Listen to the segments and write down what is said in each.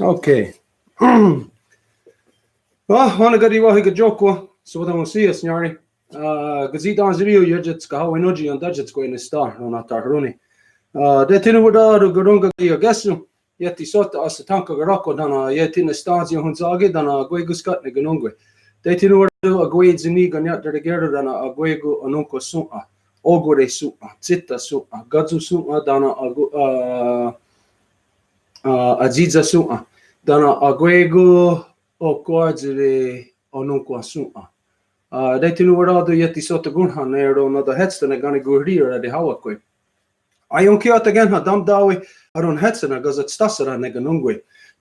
Okay. Hona gadi wahi ga joko, so da see us nyari. Gazit on video yajets ka hawi noji on dajets go in the star on ataruni. De tinu wada do gurunga ya gesu. Yeti sota as tanka garako dana yeti na stans yo hunzage dana gueguskat ne ganungwe. De tinu wada a gued zini ganyat de gerda dana a guego anunko su'a. Ogore su'a, zita su'a, gadzu su'a dana aziza su'a. Dana a guego o quadre o nunco su'a. De tinu wada do yeti sota gunhan ero no da hetstane gani gurrir de hawakwe. To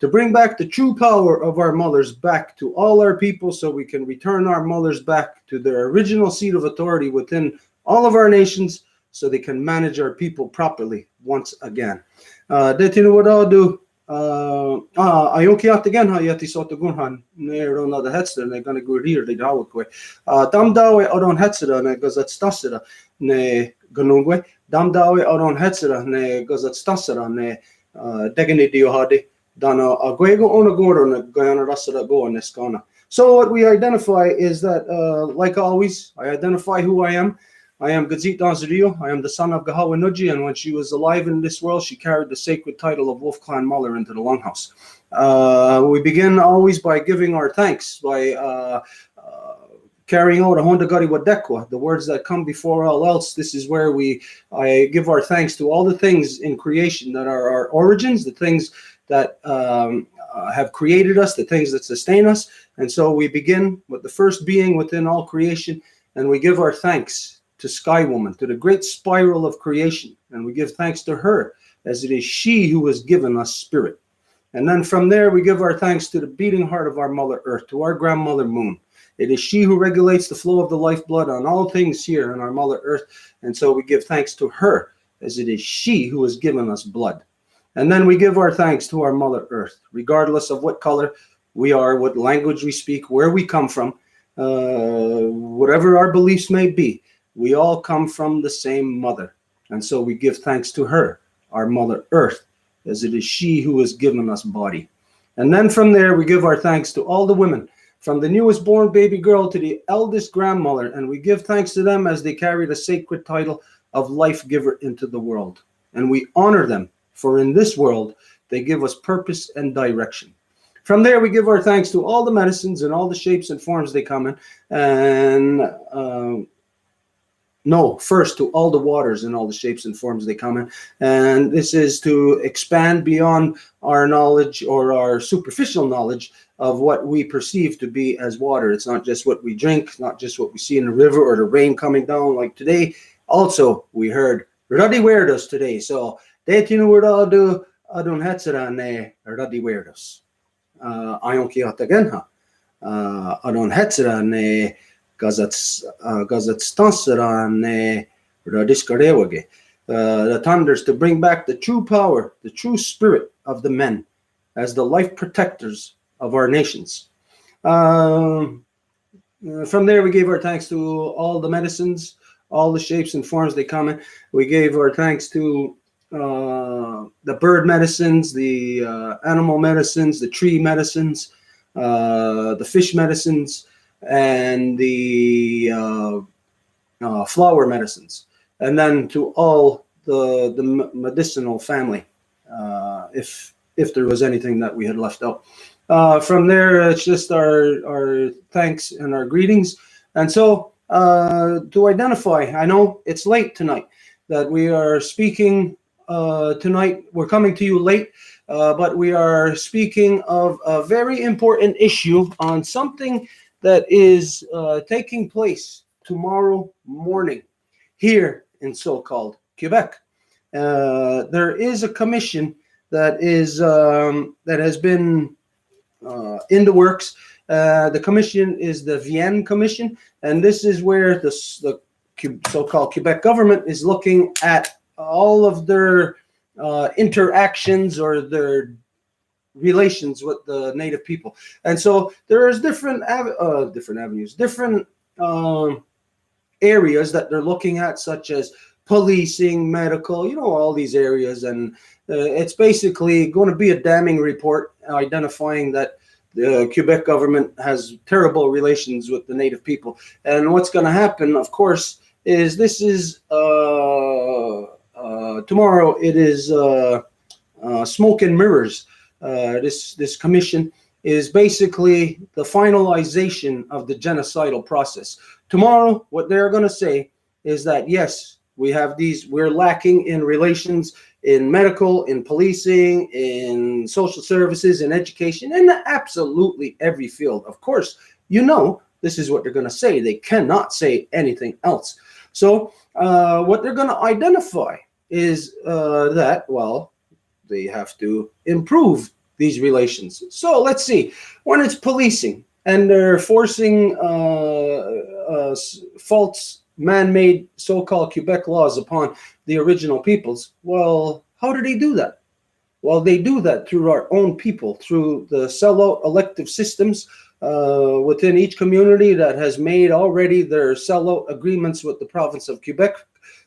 bring back the true power of our mothers back to all our people so we can return our mothers back to their original seat of authority within all of our nations so they can manage our people properly once again. Ayonkiat again ha yeti sota gunhan nero na the hetster ne gonna go here de dawakwe. Dam dawe odon hetster ne gazat stasera ne ganungwe. Dam dawe odon hetser ne gazat stasera ne degani diohadi dana aguego onagoro ne gana rasada go on neskana. So what we identify is that, like always, I identify who I am. I am Gazit Danzario. I am the son of Gahawa Nuji, and when she was alive in this world, she carried the sacred title of Wolf Clan Muller into the LongHouse. We begin always by giving our thanks, by carrying out a Honda Gari Wadekwa, the words that come before all else. This is where I give our thanks to all the things in creation that are our origins, the things that have created us, the things that sustain us. And so we begin with the first being within all creation, and we give our thanks to Sky Woman, to the great spiral of creation. And we give thanks to her, as it is she who has given us spirit. And then from there, we give our thanks to the beating heart of our Mother Earth, to our grandmother Moon. It is she who regulates the flow of the lifeblood on all things here on our Mother Earth. And so we give thanks to her, as it is she who has given us blood. And then we give our thanks to our Mother Earth, regardless of what color we are, what language we speak, where we come from, whatever our beliefs may be. We all come from the same mother. And so we give thanks to her, our Mother Earth, as it is she who has given us body. And then from there, we give our thanks to all the women, from the newest born baby girl to the eldest grandmother, and we give thanks to them as they carry the sacred title of life giver into the world. And we honor them, for in this world, they give us purpose and direction. From there, we give our thanks to all the medicines and all the shapes and forms they come in, and first to all the waters and all the shapes and forms they come in. And this is to expand beyond our knowledge or our superficial knowledge of what we perceive to be as water. It's not just what we drink, it's not just what we see in the river or the rain coming down like today. Also, we heard Ruddy Weirdos today. So, Detinu Wuradu Adun Hetzerane Ruddy Weirdos. Ayonkiat again, Adun Hetzerane Gazat Stanserane Radiskarewage. The thunders to bring back the true power, the true spirit of the men as the life protectors of our nations. From there, we gave our thanks to all the medicines, all the shapes and forms they come in. We gave our thanks to the bird medicines, the animal medicines, the tree medicines, the fish medicines, and the flower medicines. And then to all the medicinal family, if there was anything that we had left out. From there, it's just our thanks and our greetings. And so to identify, I know it's late tonight that we are speaking tonight. We're coming to you late, but we are speaking of a very important issue on something that is taking place tomorrow morning here in so-called Quebec. There is a commission that has been in the works. The commission is the Viens Commission, and this is where the so-called Quebec government is looking at all of their interactions or their relations with the native people. And so there's different avenues, different areas that they're looking at, such as policing, medical, all these areas. And it's basically going to be a damning report identifying that the Quebec government has terrible relations with the native people. And what's going to happen, of course, is this is tomorrow. It is smoke and mirrors. This commission is basically the finalization of the genocidal process. Tomorrow, what they're going to say is that, yes, we're lacking in relations in medical, in policing, in social services, in education, in absolutely every field. Of course, this is what they're going to say. They cannot say anything else. So what they're going to identify is that, well, they have to improve these relations. So let's see. When it's policing and they're forcing false man-made so-called Quebec laws upon the original peoples, well, how do they do that? Well, they do that through our own people, through the sellout elective systems within each community that has made already their sellout agreements with the province of Quebec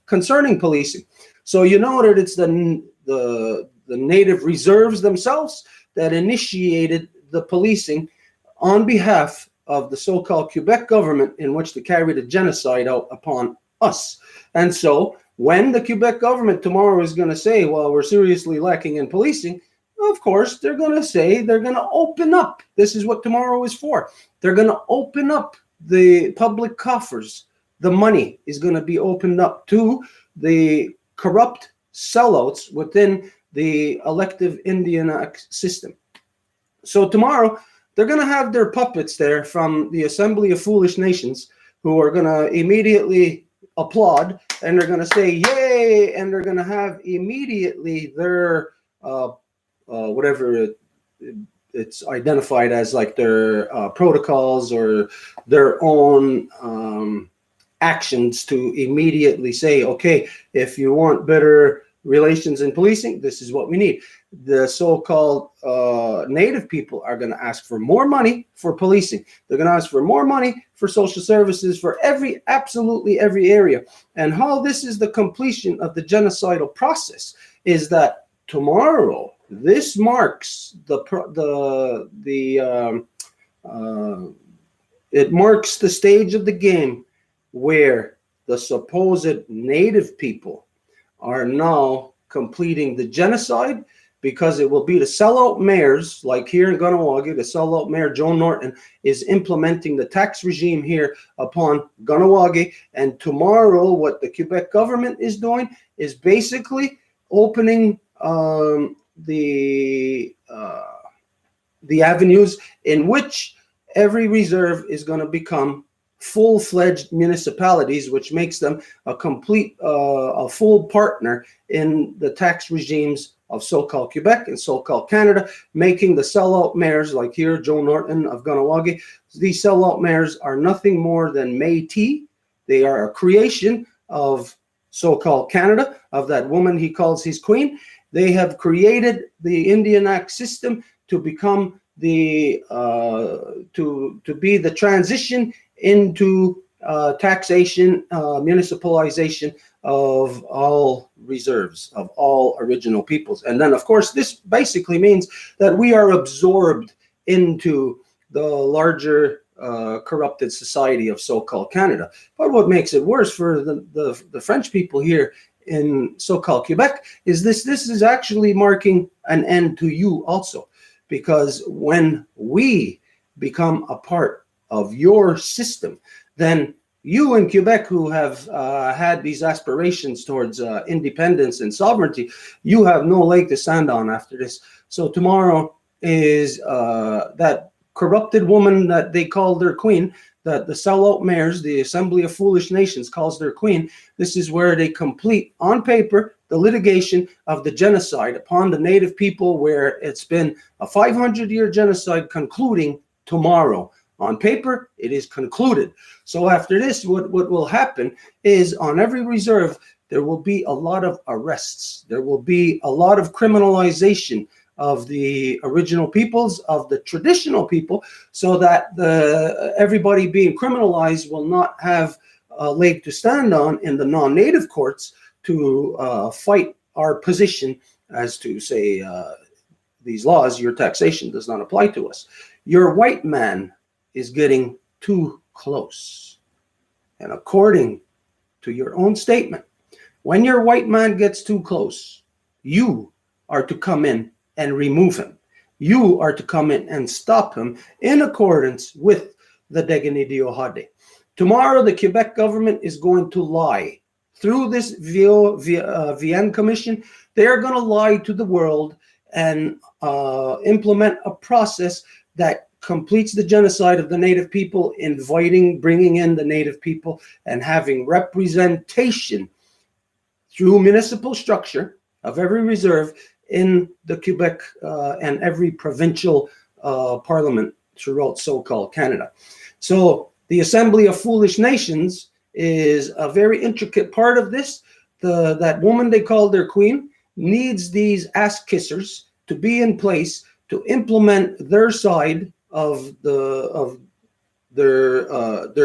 concerning policing. So that it's the native reserves themselves that initiated the policing on behalf of the so-called Quebec government, in which to carry the genocide out upon us. And so when the Quebec government tomorrow is going to say, well, we're seriously lacking in policing, of course, they're going to say they're going to open up. This is what tomorrow is for. They're going to open up the public coffers. The money is going to be opened up to the corrupt sellouts within the elective Indian Act system. So tomorrow, they're going to have their puppets there from the Assembly of Foolish Nations who are going to immediately applaud, and they're going to say, yay, and they're going to have immediately their, whatever it's identified as, like their protocols or their own actions to immediately say, okay, if you want better relations in policing, this is what we need. The so-called native people are going to ask for more money for policing. They're going to ask for more money for social services, for absolutely every area. And how this is the completion of the genocidal process is that tomorrow, this marks it marks the stage of the game where the supposed native people are now completing the genocide, because it will be the sellout mayors, like here in Kahnawake, the sellout mayor, Joe Norton, is implementing the tax regime here upon Kahnawake. And tomorrow, what the Quebec government is doing is basically opening the avenues in which every reserve is going to become full-fledged municipalities, which makes them a full partner in the tax regimes of so-called Quebec and so-called Canada, making the sellout mayors, like here, Joe Norton of Kahnawake. These sellout mayors are nothing more than Métis. They are a creation of so-called Canada, of that woman he calls his queen. They have created the Indian Act system to become the to be the transition into taxation, municipalization of all reserves, of all original peoples. And then, of course, this basically means that we are absorbed into the larger corrupted society of so-called Canada. But what makes it worse for the French people here in so-called Quebec is this is actually marking an end to you also. Because when we become a part of your system, then you in Quebec, who have had these aspirations towards independence and sovereignty, you have no leg to stand on after this. So tomorrow is that corrupted woman that they call their queen, that the sellout mayors, the Assembly of Foolish Nations, calls their queen. This is where they complete on paper the litigation of the genocide upon the native people, where it's been a 500-year genocide concluding tomorrow. On paper, it is concluded. So after this, what will happen is on every reserve, there will be a lot of arrests. There will be a lot of criminalization of the original peoples, of the traditional people, so that everybody being criminalized will not have a leg to stand on in the non-native courts to fight our position as to say these laws, your taxation does not apply to us. Your white man is getting too close. And according to your own statement, when your white man gets too close, you are to come in and remove him. You are to come in and stop him in accordance with the Deganidio Hade. Tomorrow, the Quebec government is going to lie. Through this Viens Commission, they are going to lie to the world and implement a process that completes the genocide of the Native people, bringing in the Native people and having representation through municipal structure of every reserve in the Quebec and every provincial parliament throughout so-called Canada. So the Assembly of Foolish Nations is a very intricate part of this. That woman they call their queen needs these ass kissers to be in place to implement their side of their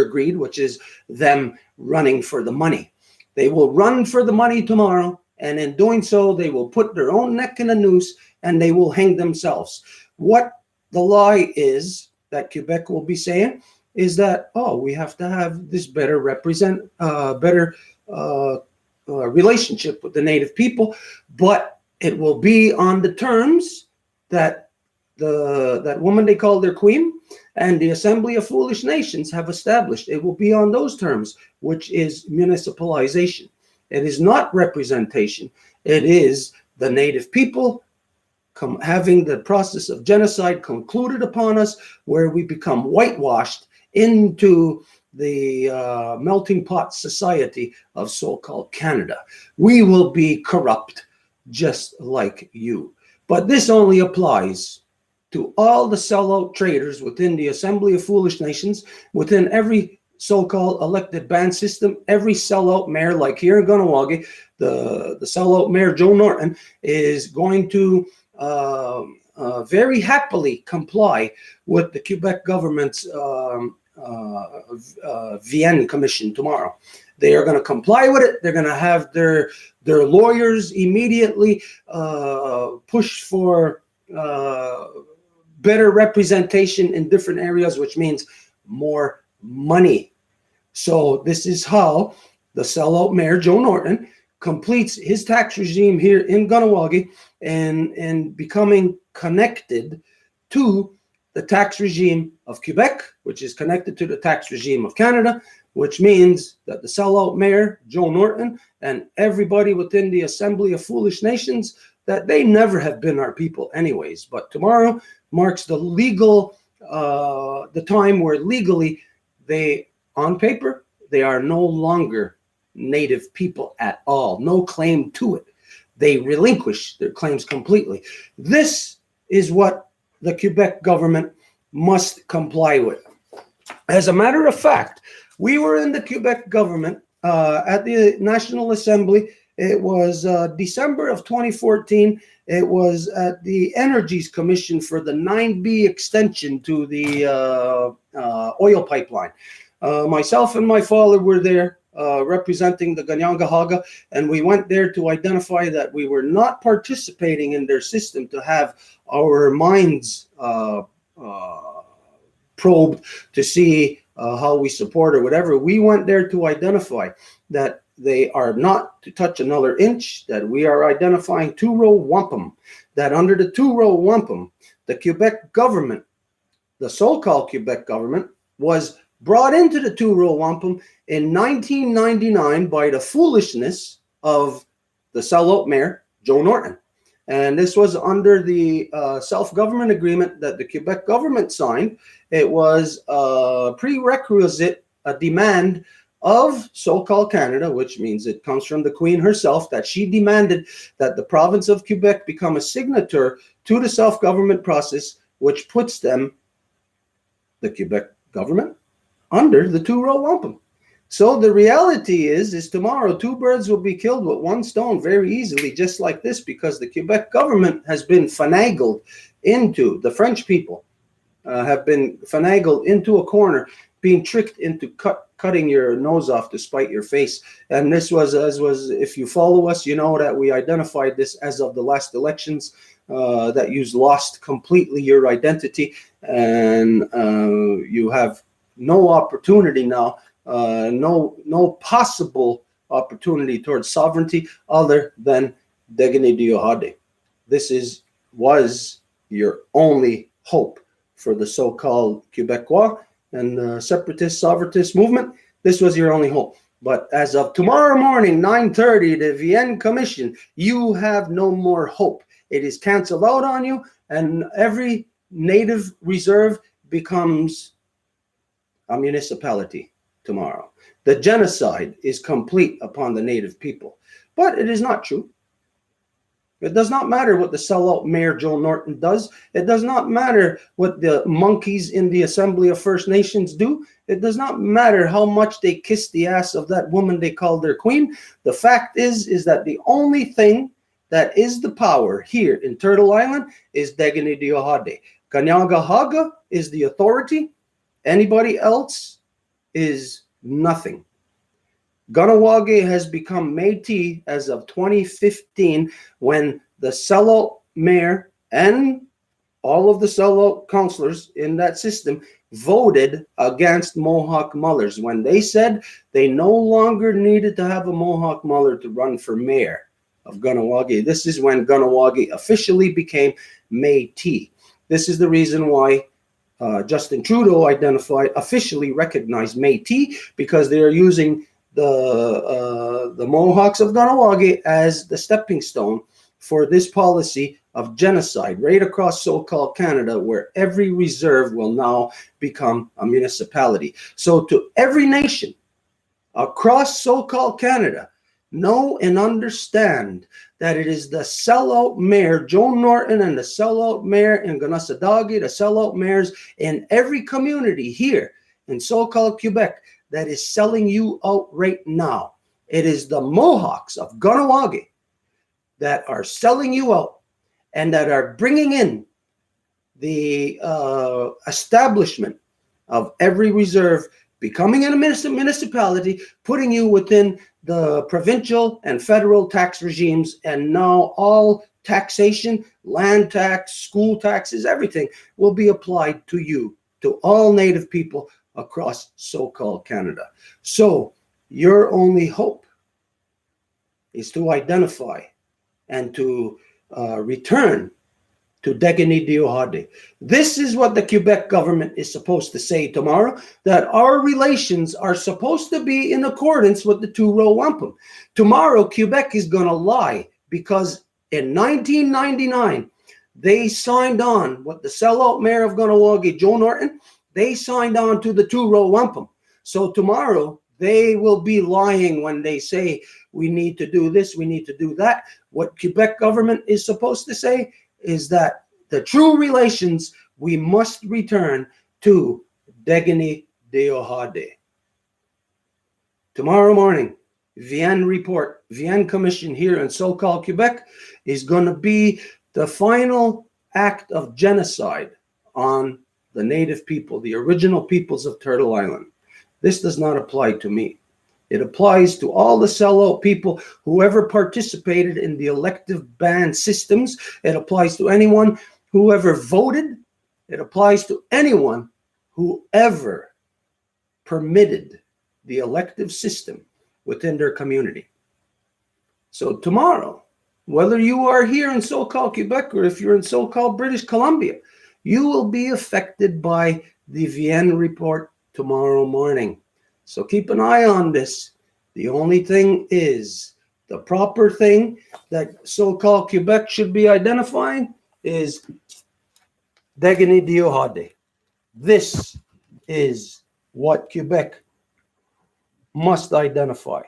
greed, which is them running for the money. They will run for the money tomorrow, and in doing so, they will put their own neck in a noose and they will hang themselves. What the lie is that Quebec will be saying is that, oh, we have to have this better relationship with the Native people, but it will be on the terms that that woman they call their queen and the Assembly of Foolish Nations have established. It will be on those terms, which is municipalization. It is not representation. It is the Native people having the process of genocide concluded upon us, where we become whitewashed into the melting pot society of so-called Canada. We will be corrupt just like you. But this only applies to all the sellout traders within the Assembly of Foolish Nations, within every so-called elected band system, every sellout mayor, like here in Kahnawake, the sellout mayor, Joe Norton, is going to very happily comply with the Quebec government's Viens Commission tomorrow. They are going to comply with it. They're going to have their lawyers immediately push for better representation in different areas, which means more money. So this is how the sellout mayor, Joe Norton, completes his tax regime here in Kahnawake and becoming connected to the tax regime of Quebec, which is connected to the tax regime of Canada, which means that the sellout mayor, Joe Norton, and everybody within the Assembly of Foolish Nations, that they never have been our people anyways. But tomorrow marks the time where legally they, on paper, they are no longer Native people at all. No claim to it. They relinquish their claims completely. This is what the Quebec government must comply with. As a matter of fact, we were in the Quebec government at the National Assembly. It was December of 2014. It was at the Energies Commission for the 9B extension to the oil pipeline. Myself and my father were there representing the Ganyangahaga, and we went there to identify that we were not participating in their system to have our minds probed to see how we support or whatever. We went there to identify that they are not to touch another inch, that we are identifying two-row wampum, that under the two-row wampum, the Quebec government, the so-called Quebec government, was brought into the two-row wampum in 1999 by the foolishness of the sellout mayor, Joe Norton. And this was under the self-government agreement that the Quebec government signed. It was a prerequisite, a demand of so-called Canada, which means it comes from the Queen herself, that she demanded that the province of Quebec become a signature to the self-government process, which puts them, the Quebec government, under the two-row wampum. So the reality is tomorrow two birds will be killed with one stone very easily, just like this, because the Quebec government has been finagled into, the French people have been finagled into a corner being tricked into cutting your nose off to spite your face. And this was, if you follow us, you know that we identified this as of the last elections, that you've lost completely your identity, and you have no opportunity now, no possible opportunity towards sovereignty other than Degani Diohade. This was your only hope for the so-called Quebecois and the separatist sovereigntist movement. This was your only hope. But as of tomorrow morning, 9:30, the Viens Commission, you have no more hope. It is canceled out on you, and every native reserve becomes a municipality tomorrow. The genocide is complete upon the native people. But it is not true. It does not matter what the sellout Mayor Joe Norton does. It does not matter what the monkeys in the Assembly of First Nations do. It does not matter how much they kiss the ass of that woman they call their queen. The fact is that the only thing that is the power here in Turtle Island is Degani Diohade. Kanyaga Haga is the authority. Anybody else is nothing. Ganawagi has become Métis as of 2015, when the sellout mayor and all of the sellout councillors in that system voted against Mohawk Mullers when they said they no longer needed to have a Mohawk Muller to run for mayor of Ganawagi. This is when Ganawagi officially became Métis. This is the reason why Justin Trudeau officially recognized Métis, because they are using the Mohawks of Ganawagi as the stepping stone for this policy of genocide right across so-called Canada, where every reserve will now become a municipality. So to every nation across so-called Canada, know and understand that it is the sellout mayor, Joe Norton, and the sellout mayor in Ganassadagi, the sellout mayors in every community here in so-called Quebec that is selling you out right now. It is the Mohawks of Ganawagi that are selling you out and that are bringing in the establishment of every reserve, becoming a municipality, putting you within the provincial and federal tax regimes, and now all taxation, land tax, school taxes, everything will be applied to you, to all Native people across so-called Canada. So your only hope is to identify and to return to Degani Diohade. This is what the Quebec government is supposed to say tomorrow, that our relations are supposed to be in accordance with the two-row wampum. Tomorrow, Quebec is going to lie, because in 1999, they signed on, what the sellout mayor of Ganawagi, Joe Norton, they signed on to the two-row wampum. So tomorrow, they will be lying when they say, we need to do this, we need to do that. What Quebec government is supposed to say is that the true relations, we must return to Degani Diohade. Tomorrow morning, Viens report, Viens Commission here in so-called Quebec is going to be the final act of genocide on the Native people, the original peoples of Turtle Island. This does not apply to me. It applies to all the sellout people who ever participated in the elective band systems. It applies to anyone who ever voted. It applies to anyone who ever permitted the elective system within their community. So tomorrow, whether you are here in so-called Quebec or if you're in so-called British Columbia, you will be affected by the Viens report tomorrow morning. So keep an eye on this. The only thing is, the proper thing that so-called Quebec should be identifying is Degani Diohade. This is what Quebec must identify.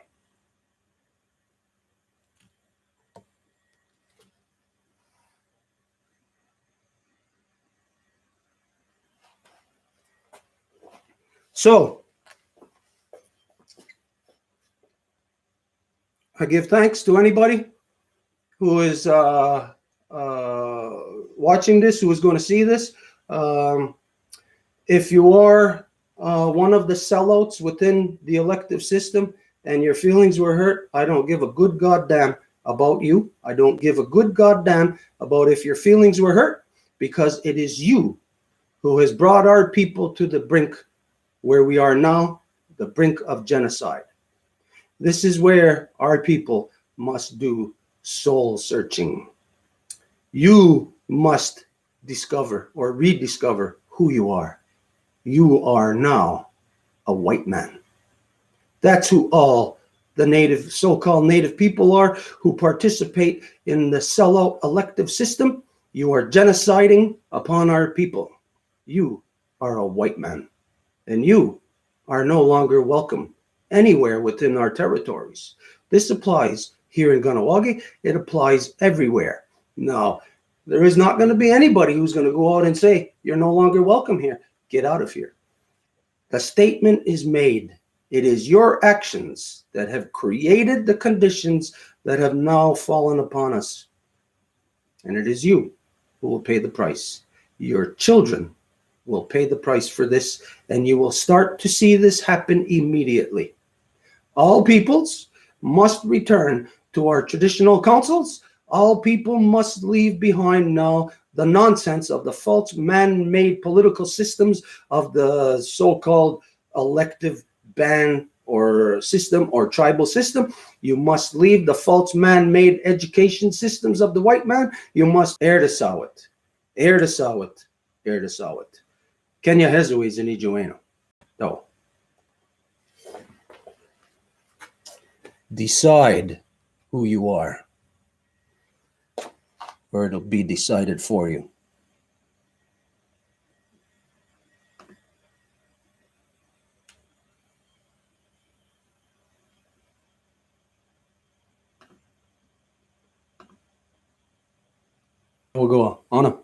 So, I give thanks to anybody who is watching this, who is going to see this. If you are one of the sellouts within the elective system and your feelings were hurt, I don't give a good goddamn about you. I don't give a good goddamn about if your feelings were hurt, because it is you who has brought our people to the brink where we are now, the brink of genocide. This is where our people must do soul searching. You must discover or rediscover who you are. You are now a white man. That's who all the native, so-called native people are who participate in the sellout elective system. You are genociding upon our people. You are a white man, and you are no longer welcome anywhere within our territories. This applies here in Kahnawake. It applies everywhere. Now, there is not going to be anybody who's going to go out and say, you're no longer welcome here. Get out of here. The statement is made. It is your actions that have created the conditions that have now fallen upon us. And it is you who will pay the price. Your children will pay the price for this, and you will start to see this happen immediately. All peoples must return to our traditional councils. All people must leave behind now the nonsense of the false man-made political systems of the so-called elective ban or system or tribal system. You must leave the false man-made education systems of the white man. You must air the sawit. Air the sawit. Air the sawit. Kenya Hezui's in Ijueno. No. Decide who you are, or it'll be decided for you. We'll go on.